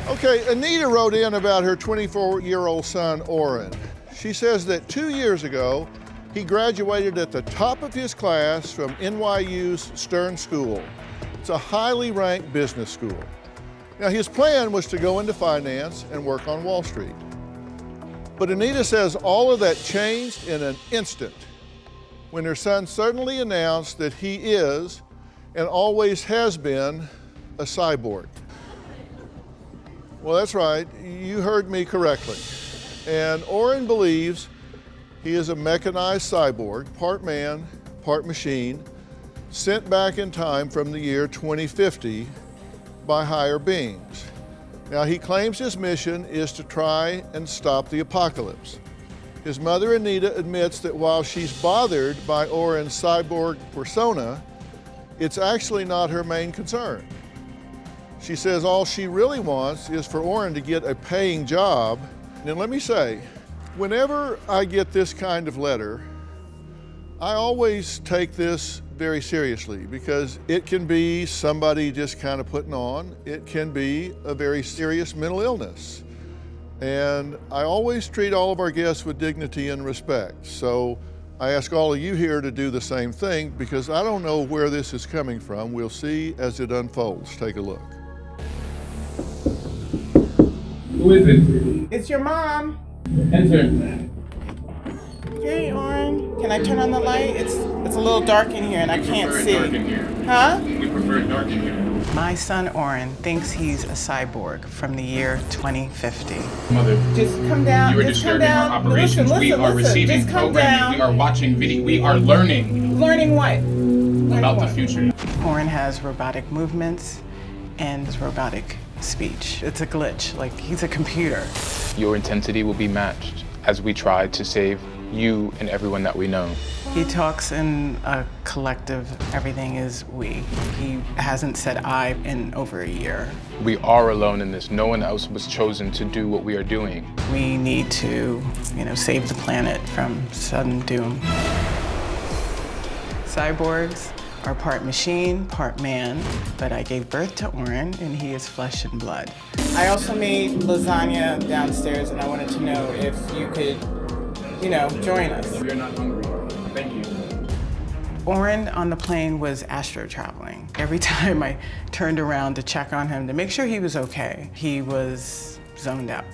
Okay, Anita wrote in about her 24-year-old son, Orin. She says that 2 years ago, he graduated at the top of his class from NYU's Stern School. It's a highly ranked business school. Now, his plan was to go into finance and work on Wall Street. But Anita says all of that changed in an instant when her son suddenly announced that he is, and always has been, a cyborg. Well, that's right, you heard me correctly. And Orin believes he is a mechanized cyborg, part man, part machine, sent back in time from the year 2050 by higher beings. Now, he claims his mission is to try and stop the apocalypse. His mother, Anita, admits that while she's bothered by Orin's cyborg persona, it's actually not her main concern. She says all she really wants is for Orin to get a paying job. And let me say, whenever I get this kind of letter, I always take this very seriously because it can be somebody just kind of putting on. It can be a very serious mental illness. And I always treat all of our guests with dignity and respect. So I ask all of you here to do the same thing because I don't know where this is coming from. We'll see as it unfolds. Take a look. Who is it? It's your mom. Enter. Hey, Orin. Can I turn on the light? It's a little dark in here and I can't see. Dark in here. Huh? We prefer dark in here. My son, Orin, thinks he's a cyborg from the year 2050. Mother, Just come down. you are Just come disturbing down. our operations. Listen, we are listen. receiving Just come programming. down. We are watching video. We are learning Learning what? Learning about what? the future. Orin has robotic movements and robotic speech. It's a glitch, like he's a computer. Your intensity will be matched as we try to save you and everyone that we know. He talks in a collective, everything is we. He hasn't said I in over a year. We are alone in this. No one else was chosen to do what we are doing. We need to, save the planet from sudden doom. Cyborgs are part machine, part man, but I gave birth to Orin and he is flesh and blood. I also made lasagna downstairs and I wanted to know if you could, join us. We are not hungry. Thank you. Orin on the plane was astro traveling. Every time I turned around to check on him to make sure he was okay, he was zoned out.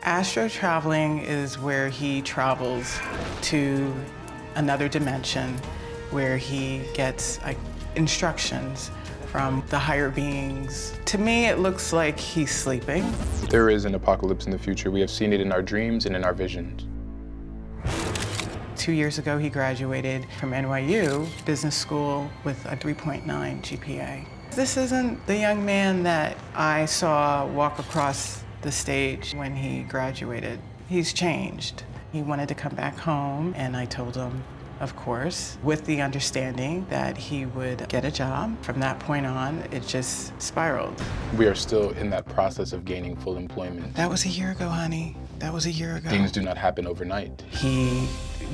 Astro traveling is where he travels to another dimension where he gets instructions from the higher beings. To me, it looks like he's sleeping. There is an apocalypse in the future. We have seen it in our dreams and in our visions. 2 years ago, he graduated from NYU Business School with a 3.9 GPA. This isn't the young man that I saw walk across the stage when he graduated. He's changed. He wanted to come back home, and I told him, of course, with the understanding that he would get a job. From that point on, it just spiraled. We are still in that process of gaining full employment. That was a year ago, honey. That was a year ago. Things do not happen overnight. He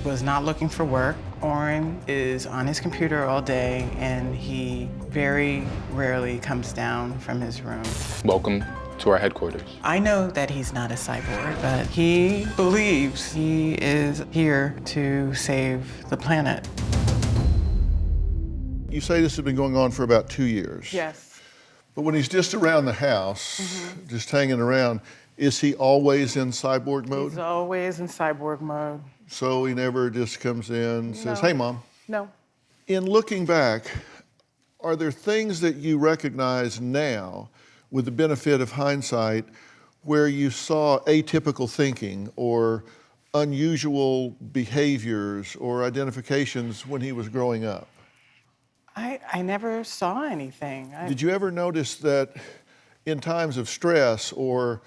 was not looking for work. Orin is on his computer all day, and he very rarely comes down from his room. Welcome to our headquarters. I know that he's not a cyborg, but he believes he is here to save the planet. You say this has been going on for about 2 years. Yes. But when he's just around the house, just hanging around, is he always in cyborg mode? He's always in cyborg mode. So he never just comes in and says, hey, Mom. No. In looking back, are there things that you recognize now with the benefit of hindsight where you saw atypical thinking or unusual behaviors or identifications when he was growing up? I never saw anything. Did you ever notice that in times of stress or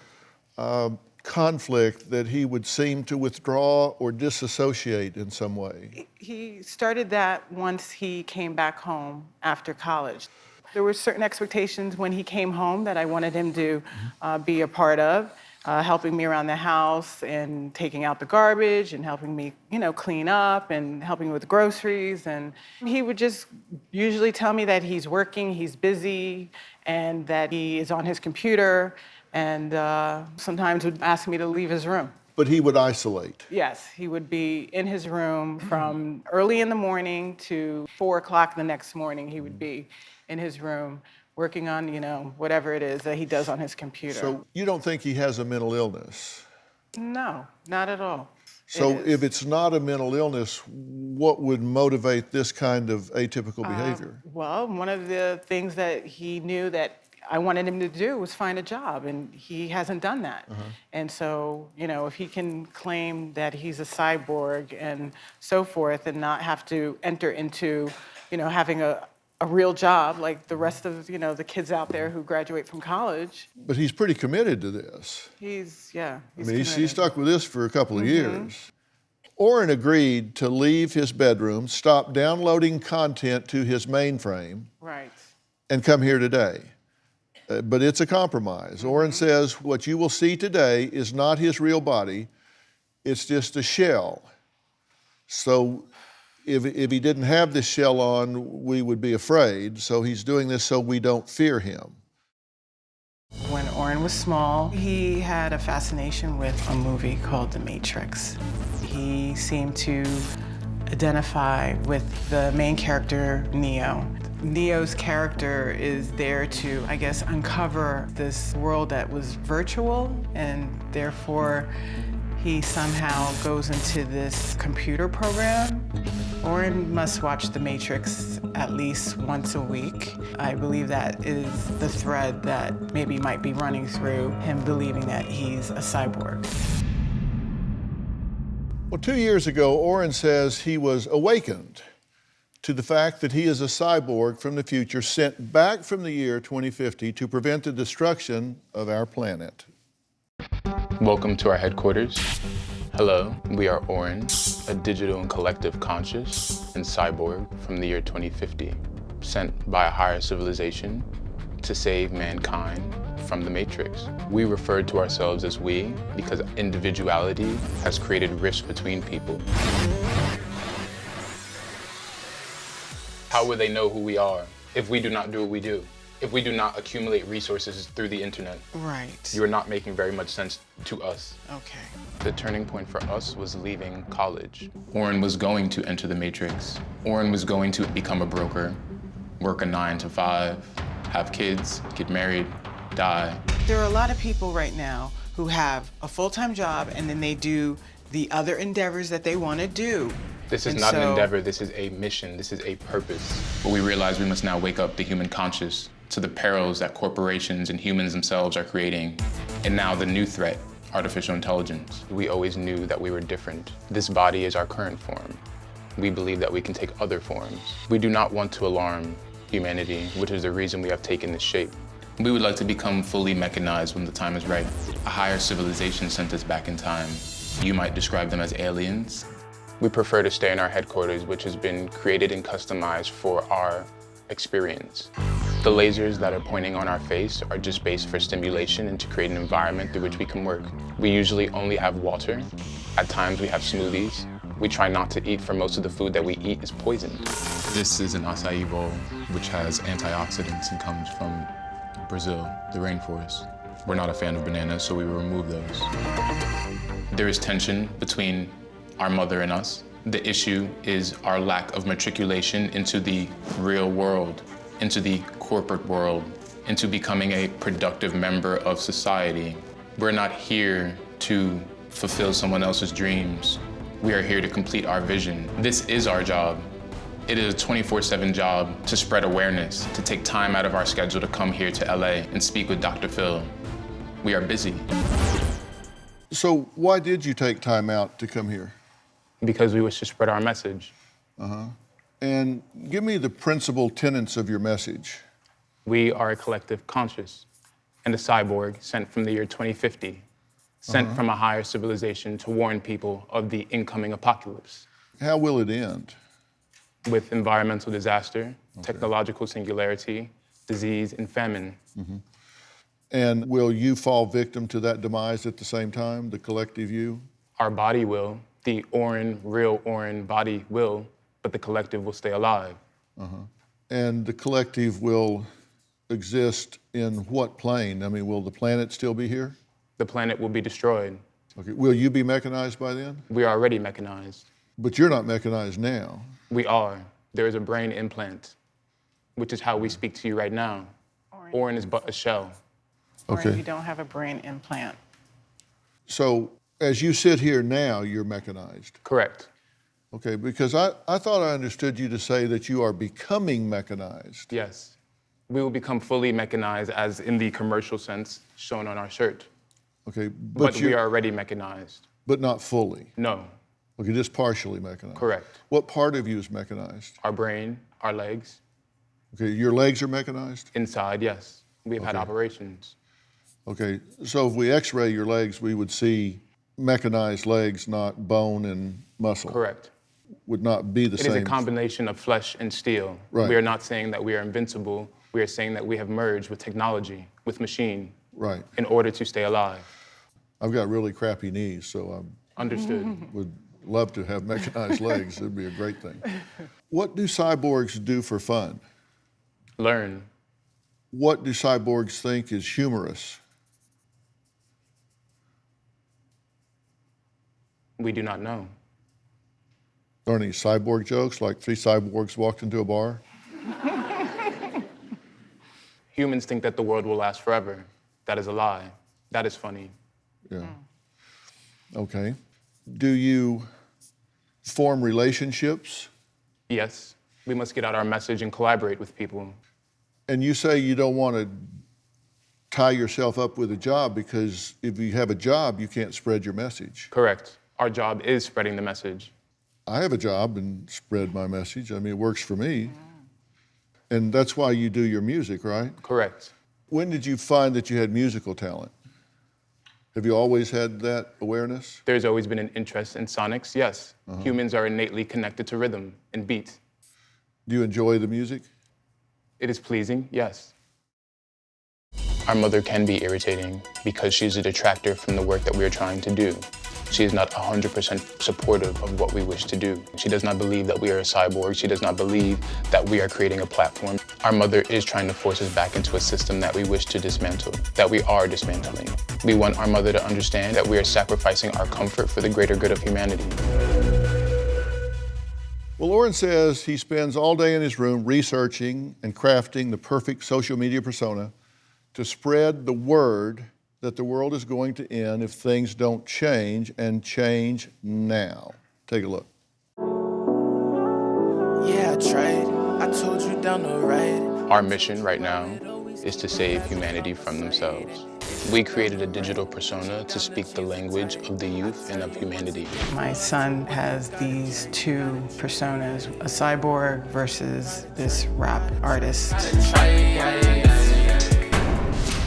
conflict that he would seem to withdraw or disassociate in some way? He started that once he came back home after college. There were certain expectations when he came home that I wanted him to be a part of, helping me around the house and taking out the garbage and helping me, clean up and helping with groceries. And he would just usually tell me that he's working, he's busy, and that he is on his computer. and sometimes would ask me to leave his room. But he would isolate. Yes, he would be in his room from early in the morning to 4 o'clock the next morning. He would be in his room working on, whatever it is that he does on his computer. So you don't think he has a mental illness? No, not at all. So if it's not a mental illness, what would motivate this kind of atypical behavior? Well, one of the things that he knew that I wanted him to do was find a job, and he hasn't done that. And so, if he can claim that he's a cyborg and so forth and not have to enter into, having a real job like the rest of, the kids out there who graduate from college. But he's pretty committed to this. He's He stuck with this for a couple of years. Orin agreed to leave his bedroom, stop downloading content to his mainframe, Right. and come here today. But it's a compromise. Orin says what you will see today is not his real body, it's just a shell. So if he didn't have this shell on, we would be afraid. So he's doing this so we don't fear him. When Orin was small, he had a fascination with a movie called The Matrix. He seemed to identify with the main character, Neo. Neo's character is there to, I guess, uncover this world that was virtual, and therefore he somehow goes into this computer program. Orin must watch The Matrix at least once a week. I believe that is the thread that maybe might be running through him believing that he's a cyborg. Well, 2 years ago, Orin says he was awakened to the fact that he is a cyborg from the future sent back from the year 2050 to prevent the destruction of our planet. Welcome to our headquarters. Hello, we are Orin, a digital and collective conscious and cyborg from the year 2050, sent by a higher civilization to save mankind from the Matrix. We refer to ourselves as we because individuality has created rifts between people. How will they know who we are if we do not do what we do? If we do not accumulate resources through the internet? Right. You are not making very much sense to us. Okay. The turning point for us was leaving college. Orin was going to enter the Matrix. Orin was going to become a broker, work a 9 to 5, have kids, get married, die. There are a lot of people right now who have a full-time job and then they do the other endeavors that they want to do. This is not an endeavor, this is a mission, this is a purpose. But we realize we must now wake up the human conscious to the perils that corporations and humans themselves are creating. And now the new threat, artificial intelligence. We always knew that we were different. This body is our current form. We believe that we can take other forms. We do not want to alarm humanity, which is the reason we have taken this shape. We would like to become fully mechanized when the time is right. A higher civilization sent us back in time. You might describe them as aliens. We prefer to stay in our headquarters, which has been created and customized for our experience. The lasers that are pointing on our face are just based for stimulation and to create an environment through which we can work. We usually only have water. At times we have smoothies. We try not to eat, for most of the food that we eat is poisoned. This is an acai bowl, which has antioxidants and comes from Brazil, the rainforest. We're not a fan of bananas, so we will remove those. There is tension between our mother and us. The issue is our lack of matriculation into the real world, into the corporate world, into becoming a productive member of society. We're not here to fulfill someone else's dreams. We are here to complete our vision. This is our job. It is a 24/7 job to spread awareness, to take time out of our schedule to come here to LA and speak with DrPhil. We are busy. So why did you take time out to come here? Because we wish to spread our message. And give me the principal tenets of your message. We are a collective conscious and a cyborg sent from the year 2050, sent from a higher civilization to warn people of the incoming apocalypse. How will it end? With environmental disaster, technological singularity, disease, and famine. And will you fall victim to that demise at the same time, the collective you? Our body will, the Orin, real Orin body will, but the collective will stay alive. And the collective will exist in what plane? I mean, will the planet still be here? The planet will be destroyed. Okay, will you be mechanized by then? We are already mechanized. But you're not mechanized now. We are. There is a brain implant, which is how we speak to you right now. Orin is but a shell. Orin, Okay. you don't have a brain implant. So as you sit here now, you're mechanized. Correct. Okay, because I thought I understood you to say that you are becoming mechanized. Yes. We will become fully mechanized, as in the commercial sense shown on our shirt. Okay, But we are already mechanized. but not fully. No. Okay, just partially mechanized. Correct. What part of you is mechanized? Our brain, our legs. Okay, your legs are mechanized? Inside, yes. We've had operations. Okay, so if we x-ray your legs, we would see mechanized legs, not bone and muscle. Correct. Would not be the It same. is a combination of flesh and steel. Right. We are not saying that we are invincible. We are saying that we have merged with technology, with machine, Right. in order to stay alive. I've got really crappy knees, so Understood. I would love to have mechanized legs. It'd be a great thing. What do cyborgs do for fun? Learn. What do cyborgs think is humorous? We do not know. Are any cyborg jokes, like 3 cyborgs walked into a bar? Humans think that the world will last forever. That is a lie. That is funny. Yeah. Okay. Do you form relationships? Yes, we must get out our message and collaborate with people. And you say you don't want to tie yourself up with a job because if you have a job, you can't spread your message. Correct. Our job is spreading the message. I have a job and spread my message. I mean, it works for me. And that's why you do your music, right? Correct. When did you find that you had musical talent? Have you always had that awareness? There's always been an interest in sonics, yes. Humans are innately connected to rhythm and beat. Do you enjoy the music? It is pleasing, yes. Our mother can be irritating because she's a detractor from the work that we are trying to do. She is not 100% supportive of what we wish to do. She does not believe that we are a cyborg. She does not believe that we are creating a platform. Our mother is trying to force us back into a system that we wish to dismantle, that we are dismantling. We want our mother to understand that we are sacrificing our comfort for the greater good of humanity. Well, Orin says he spends all day in his room researching and crafting the perfect social media persona to spread the word that the world is going to end if things don't change, and change now. Take a look. Yeah, I tried. I told you down the right. Our mission right now is to save humanity from themselves. We created a digital persona to speak the language of the youth and of humanity. My son has these 2 personas, a cyborg versus this rap artist.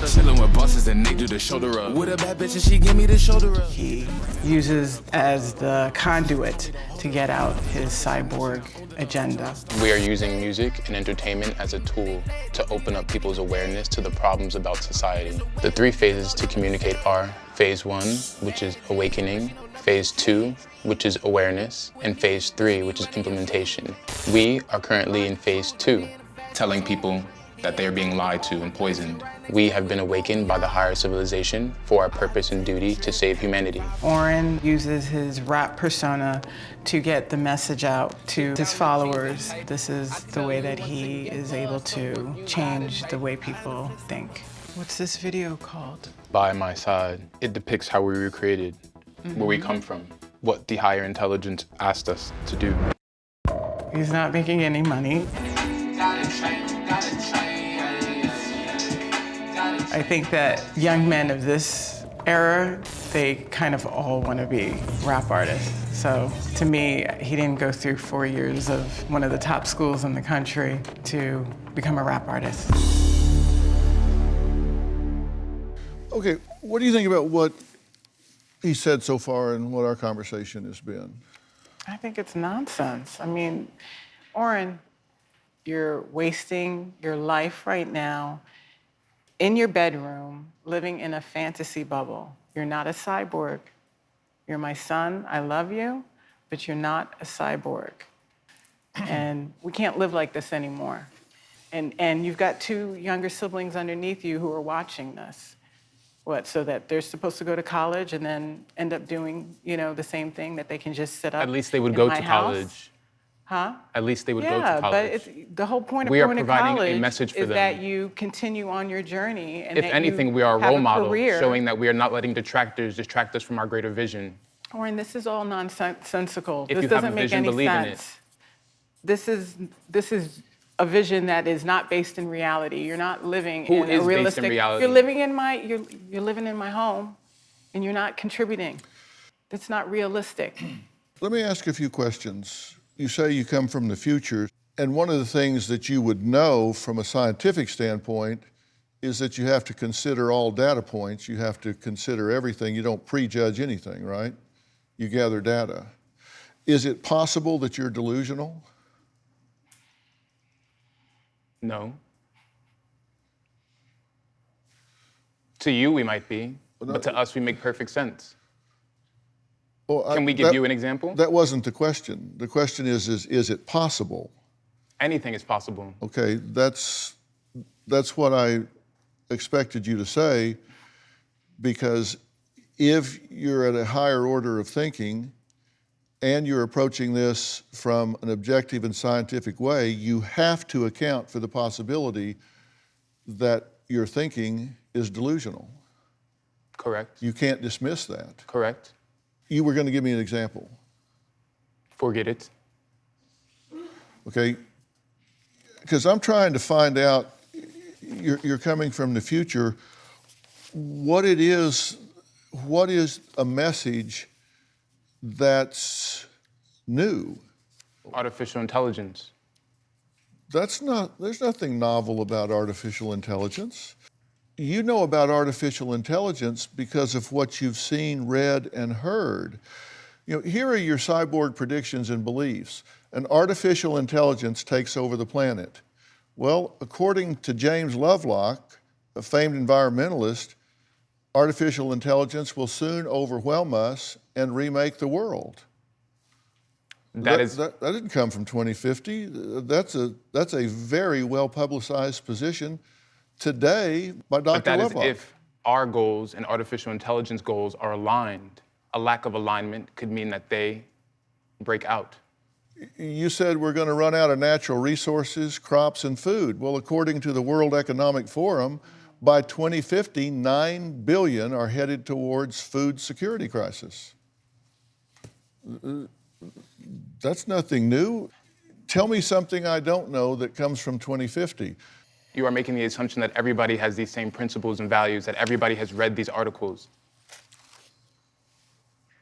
Chillin' with bosses and they do the shoulder up. With a bad bitch and she give me the shoulder up. He uses as the conduit to get out his cyborg agenda. We are using music and entertainment as a tool to open up people's awareness to the problems about society. The 3 phases to communicate are phase 1, which is awakening, phase 2, which is awareness, and phase 3, which is implementation. We are currently in phase 2, telling people that they are being lied to and poisoned. We have been awakened by the higher civilization for our purpose and duty to save humanity. Orin uses his rap persona to get the message out to his followers. This is the way that he is able to change the way people think. What's this video called? By my side, it depicts how we were created, where we come from, what the higher intelligence asked us to do. He's not making any money. I think that young men of this era, they kind of all want to be rap artists. So to me, he didn't go through 4 years of one of the top schools in the country to become a rap artist. Okay, what do you think about what he said so far and what our conversation has been? I think it's nonsense. I mean, Orin, you're wasting your life right now in your bedroom, living in a fantasy bubble. You're not a cyborg. You're my son, I love you, but you're not a cyborg. And we can't live like this anymore. And you've got 2 younger siblings underneath you who are watching this. What, so that they're supposed to go to college and then end up doing, the same thing, that they can just sit up At least they would in go my to house? college. Huh? At least they would go to Yeah, college. but the whole point of We are going to providing a college message for is them. that you continue on your journey and If that anything, you we are a have role model, career. showing that we are not letting detractors distract us from our greater vision. Orin, this is all nonsensical. If This you have a doesn't make vision, any believe in it. sense. This is a vision that is not based in reality. You're not living Who in is a based in realistic. reality? You're living in my you're living in my home, and you're not contributing. That's not realistic. Let me ask a few questions. You say you come from the future, and one of the things that you would know from a scientific standpoint is that you have to consider all data points. You have to consider everything. You don't prejudge anything, right? You gather data. Is it possible that you're delusional? No. To you, we might be, but to us, we make perfect sense. Well, Can we give you an example? That wasn't the question. The question is it possible? Anything is possible. Okay, that's what I expected you to say, because if you're at a higher order of thinking and you're approaching this from an objective and scientific way, you have to account for the possibility that your thinking is delusional. Correct. You can't dismiss that. Correct. You were going to give me an example. Forget it. Okay, because I'm trying to find out, you're coming from the future, what is a message that's new? Artificial intelligence. There's nothing novel about artificial intelligence. You know about artificial intelligence because of what you've seen, read, and heard. Here are your cyborg predictions and beliefs. An artificial intelligence takes over the planet. Well, according to James Lovelock, a famed environmentalist, artificial intelligence will soon overwhelm us and remake the world. That didn't come from 2050. That's a very well-publicized position today by Dr. But that Lovelock. is if our goals and artificial intelligence goals are aligned. A lack of alignment could mean that they break out. You said we're going to run out of natural resources, crops, and food. Well, according to the World Economic Forum, by 2050, 9 billion are headed towards food security crisis. That's nothing new. Tell me something I don't know that comes from 2050. You are making the assumption that everybody has these same principles and values, that everybody has read these articles.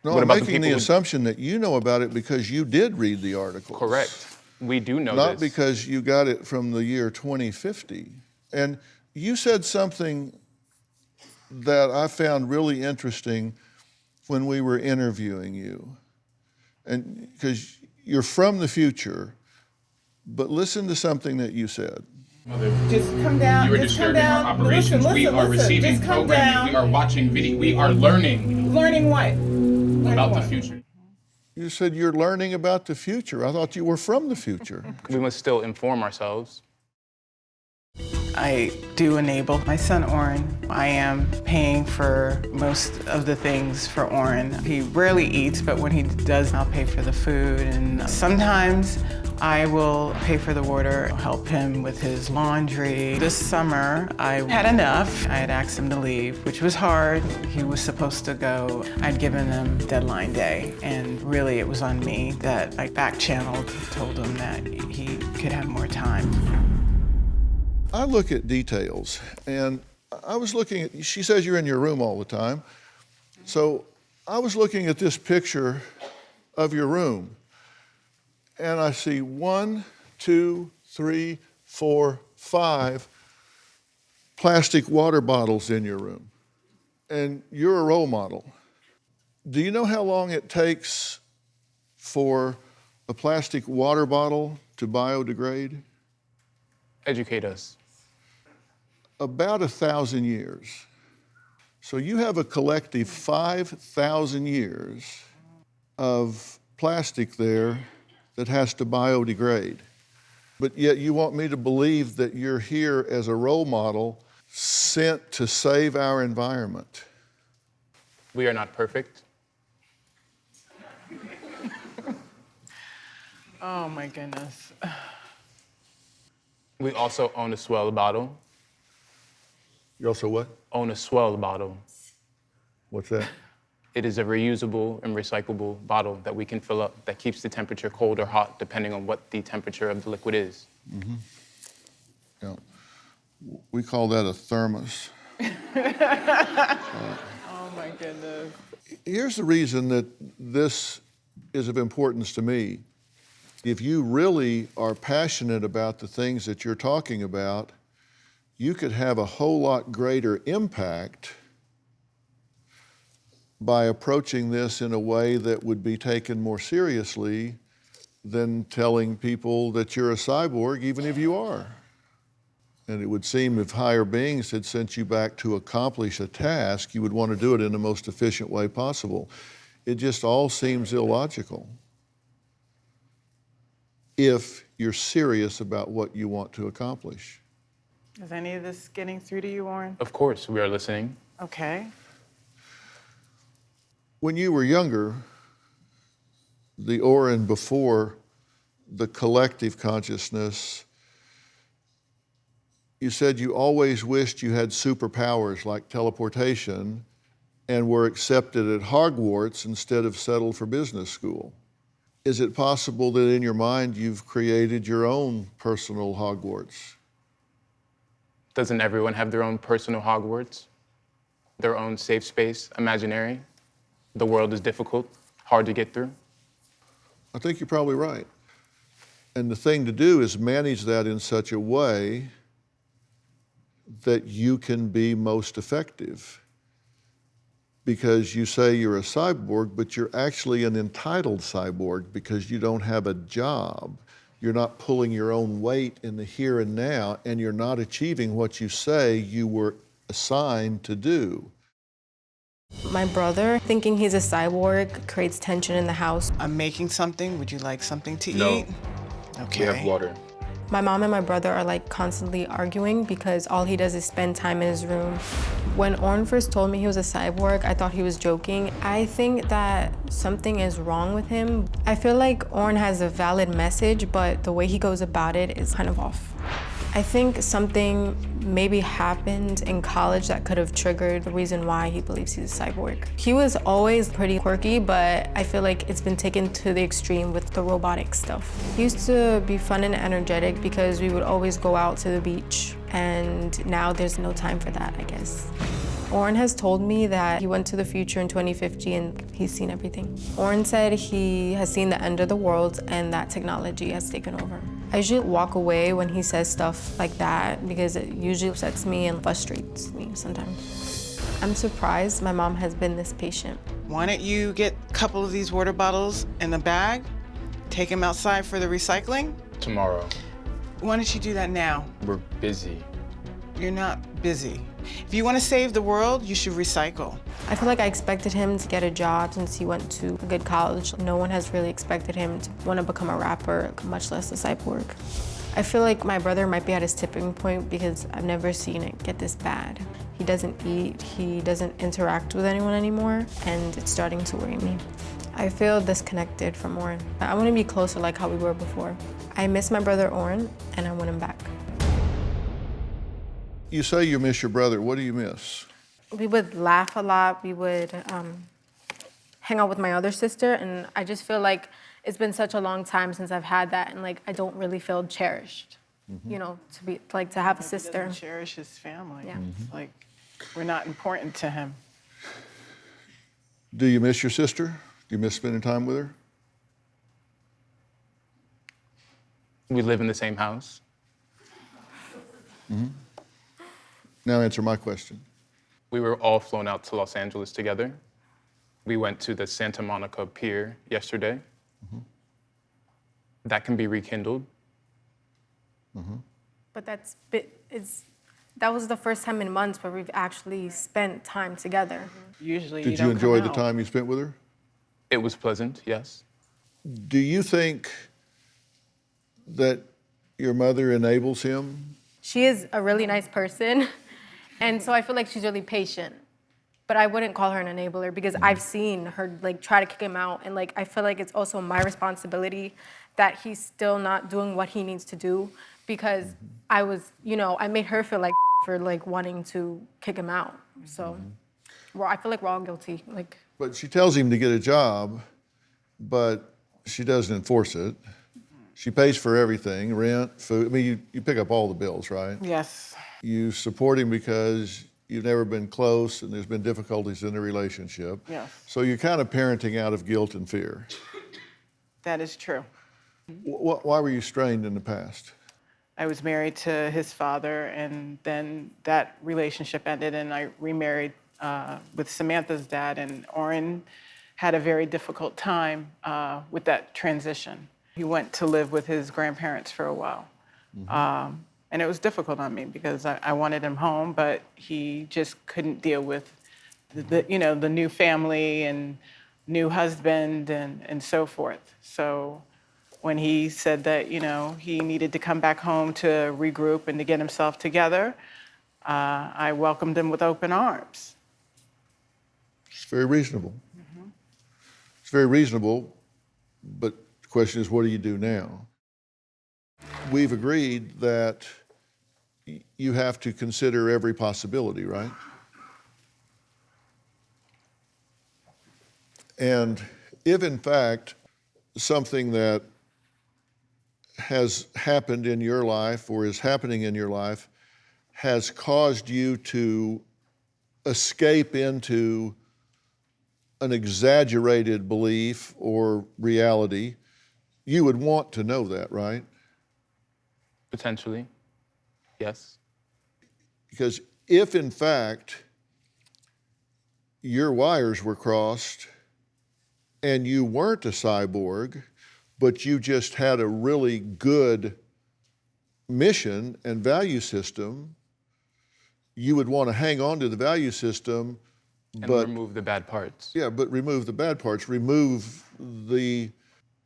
No, What I'm about the making the people who- assumption that you know about it because you did read the articles. Correct. We do know Not this. because you got it from the year 2050. And you said something that I found really interesting when we were interviewing you. And because you're from the future, but listen to something that you said. Mother, Just come down. you are just come disturbing down. our operations. Listen, We are listen. receiving Just come programming. down. We are watching video. We are learning Learning what? Learning about what? the future. You said you're learning about the future. I thought you were from the future. We must still inform ourselves. I do enable my son Orin. I am paying for most of the things for Orin. He rarely eats, but when he does, I'll pay for the food. And sometimes I will pay for the water, help him with his laundry. This summer, I had enough. I had asked him to leave, which was hard. He was supposed to go. I'd given him deadline day, and really it was on me that I back-channeled, told him that he could have more time. I look at details, and I was looking at, she says you're in your room all the time. So I was looking at this picture of your room, and I see 1, 2, 3, 4, 5 plastic water bottles in your room. And you're a role model. Do you know how long it takes for a plastic water bottle to biodegrade? Educate us. About 1,000 years. So you have a collective 5,000 years of plastic there that has to biodegrade. But yet you want me to believe that you're here as a role model sent to save our environment. We are not perfect. Oh my goodness. We also own a swell bottle. You also what? Own a swell bottle. What's that? It is a reusable and recyclable bottle that we can fill up that keeps the temperature cold or hot depending on what the temperature of the liquid is. Mm-hmm. Yeah. We call that a thermos. Oh my goodness. Here's the reason that this is of importance to me. If you really are passionate about the things that you're talking about, you could have a whole lot greater impact by approaching this in a way that would be taken more seriously than telling people that you're a cyborg, even if you are. And it would seem if higher beings had sent you back to accomplish a task, you would want to do it in the most efficient way possible. It just all seems illogical if you're serious about what you want to accomplish. Is any of this getting through to you, Orin? Of course, we are listening. Okay. When you were younger, the Orin before the collective consciousness, you said you always wished you had superpowers like teleportation and were accepted at Hogwarts instead of settled for business school. Is it possible that in your mind you've created your own personal Hogwarts? Doesn't everyone have their own personal Hogwarts? Their own safe space, imaginary? The world is difficult, hard to get through? I think you're probably right. And the thing to do is manage that in such a way that you can be most effective. Because you say you're a cyborg, but you're actually an entitled cyborg because you don't have a job. You're not pulling your own weight in the here and now, and you're not achieving what you say you were assigned to do. My brother, thinking he's a cyborg, creates tension in the house. I'm making something. Would you like something to No. eat? Okay. We have water. My mom and my brother are like constantly arguing because all he does is spend time in his room. When Orin first told me he was a cyborg, I thought he was joking. I think that something is wrong with him. I feel like Orin has a valid message, but the way he goes about it is kind of off. I think something maybe happened in college that could have triggered the reason why he believes he's a cyborg. He was always pretty quirky, but I feel like it's been taken to the extreme with the robotic stuff. He used to be fun and energetic because we would always go out to the beach, and now there's no time for that, I guess. Orin has told me that he went to the future in 2050 and he's seen everything. Orin said he has seen the end of the world and that technology has taken over. I usually walk away when he says stuff like that because it usually upsets me and frustrates me sometimes. I'm surprised my mom has been this patient. Why don't you get a couple of these water bottles in a bag, take them outside for the recycling? Tomorrow. Why don't you do that now? We're busy. You're not busy. If you want to save the world, you should recycle. I feel like I expected him to get a job since he went to a good college. No one has really expected him to want to become a rapper, much less a cyborg. I feel like my brother might be at his tipping point because I've never seen it get this bad. He doesn't eat, he doesn't interact with anyone anymore, and it's starting to worry me. I feel disconnected from Orin. I want to be closer like how we were before. I miss my brother Orin, and I want him back. You say you miss your brother. What do you miss? We would laugh a lot. We would hang out with my other sister, and I just feel like it's been such a long time since I've had that, and like I don't really feel cherished. You know, to have a sister. He doesn't cherish his family. Yeah. It's like we're not important to him. Do you miss your sister? Do you miss spending time with her? We live in the same house. Now answer my question. We were all flown out to Los Angeles together. We went to the Santa Monica Pier yesterday. That can be rekindled. But that was the first time in months where we've actually spent time together. Usually Did you enjoy the time you spent with her? It was pleasant, yes. Do you think that your mother enables him? She is a really nice person, and so I feel like she's really patient. But I wouldn't call her an enabler because I've seen her like try to kick him out, and like I feel like it's also my responsibility that he's still not doing what he needs to do because I was, I made her feel like for like wanting to kick him out. So, I feel like we're all guilty. Like. But she tells him to get a job, but she doesn't enforce it. She pays for everything, rent, food. I mean, you pick up all the bills, right? Yes. You support him because you've never been close and there's been difficulties in the relationship. Yes. So you're kind of parenting out of guilt and fear. That is true. Why were you strained in the past? I was married to his father, and then that relationship ended, and I remarried with Samantha's dad, and Orin had a very difficult time with that transition. He went to live with his grandparents for a while. And it was difficult on me because I wanted him home, but he just couldn't deal with the new family and new husband and so forth. So when he said that, he needed to come back home to regroup and to get himself together, I welcomed him with open arms. It's very reasonable. It's very reasonable, but the question is, what do you do now? We've agreed that you have to consider every possibility, right? And if in fact something that has happened in your life or is happening in your life has caused you to escape into an exaggerated belief or reality, you would want to know that, right? Potentially, yes. Because if in fact your wires were crossed and you weren't a cyborg, but you just had a really good mission and value system, you would want to hang on to the value system, And remove the bad parts. Yeah, but remove the bad parts. Remove the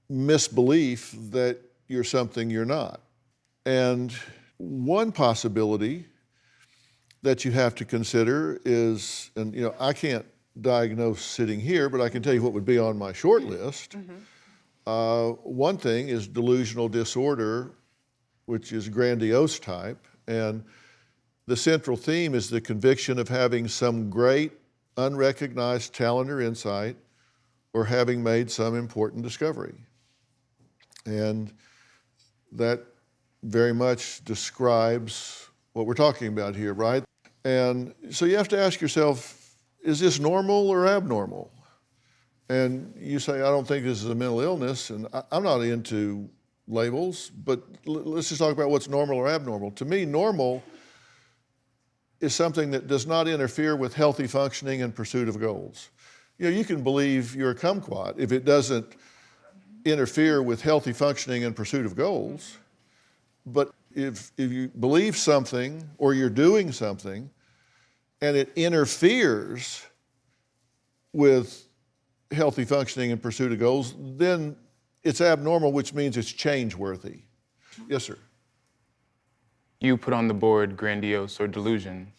misbelief that you're something you're not. And one possibility that you have to consider is, and I can't diagnose sitting here, but I can tell you what would be on my short list. One thing is delusional disorder, which is grandiose type, and the central theme is the conviction of having some great unrecognized talent or insight, or having made some important discovery. And that very much describes what we're talking about here, right? And so you have to ask yourself, is this normal or abnormal? And you say, I don't think this is a mental illness, and I'm not into labels, but let's just talk about what's normal or abnormal. To me, normal is something that does not interfere with healthy functioning and pursuit of goals. You can believe you're a kumquat if it doesn't interfere with healthy functioning and pursuit of goals. But if you believe something or you're doing something and it interferes with healthy functioning and pursuit of goals, then it's abnormal, which means it's change-worthy. Yes, sir. You put on the board grandiose or delusion.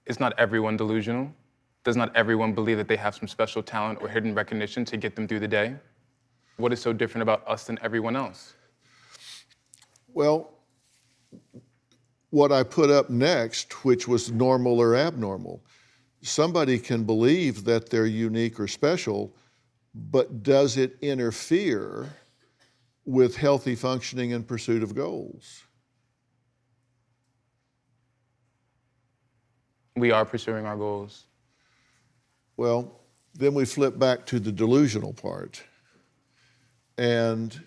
Is not everyone delusional? Does not everyone believe that they have some special talent or hidden recognition to get them through the day? What is so different about us than everyone else? Well, what I put up next, which was normal or abnormal, somebody can believe that they're unique or special, but does it interfere with healthy functioning and pursuit of goals? We are pursuing our goals. Well, then we flip back to the delusional part. And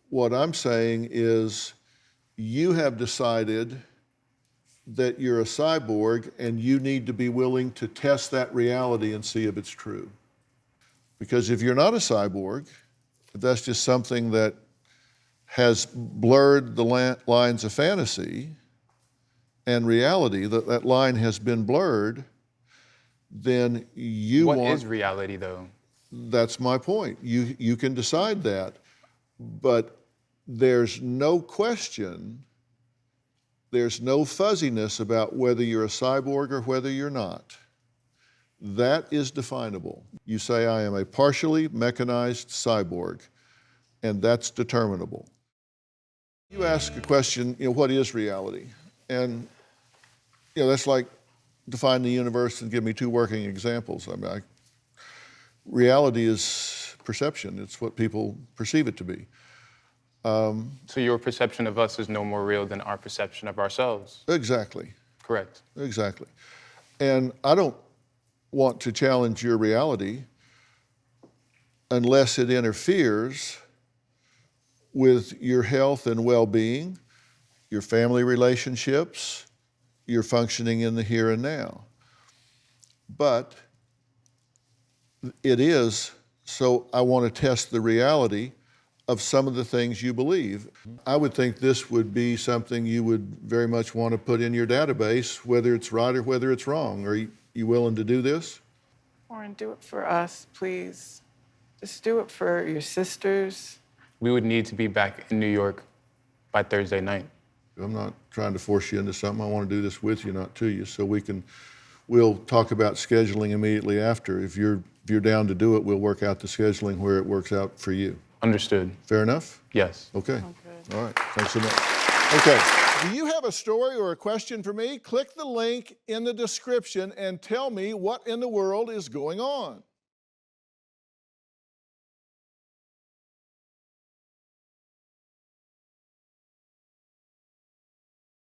what I'm saying is you have decided that you're a cyborg and you need to be willing to test that reality and see if it's true. Because if you're not a cyborg, if that's just something that has blurred the lines of fantasy and reality, that line has been blurred, then you What is reality, though? That's my point. You can decide that. But there's no question, there's no fuzziness about whether you're a cyborg or whether you're not. That is definable. You say, I am a partially mechanized cyborg, and that's determinable. You ask a question, what is reality? And, that's like define the universe and give me two working examples. I mean, reality is perception. It's what people perceive it to be. So your perception of us is no more real than our perception of ourselves? Exactly. Correct. Exactly. And I don't want to challenge your reality unless it interferes with your health and well-being, your family relationships, your functioning in the here and now. But it is, so I want to test the reality of some of the things you believe. I would think this would be something you would very much want to put in your database, whether it's right or whether it's wrong. Are you willing to do this? Orin, do it for us, please. Just do it for your sisters. We would need to be back in New York by Thursday night. I'm not trying to force you into something. I want to do this with you, not to you, so we'll talk about scheduling immediately after. If you're down to do it, we'll work out the scheduling where it works out for you. Understood. Fair enough? Yes. Okay. All right. Thanks so much. Okay. Do you have a story or a question for me? Click the link in the description and tell me what in the world is going on.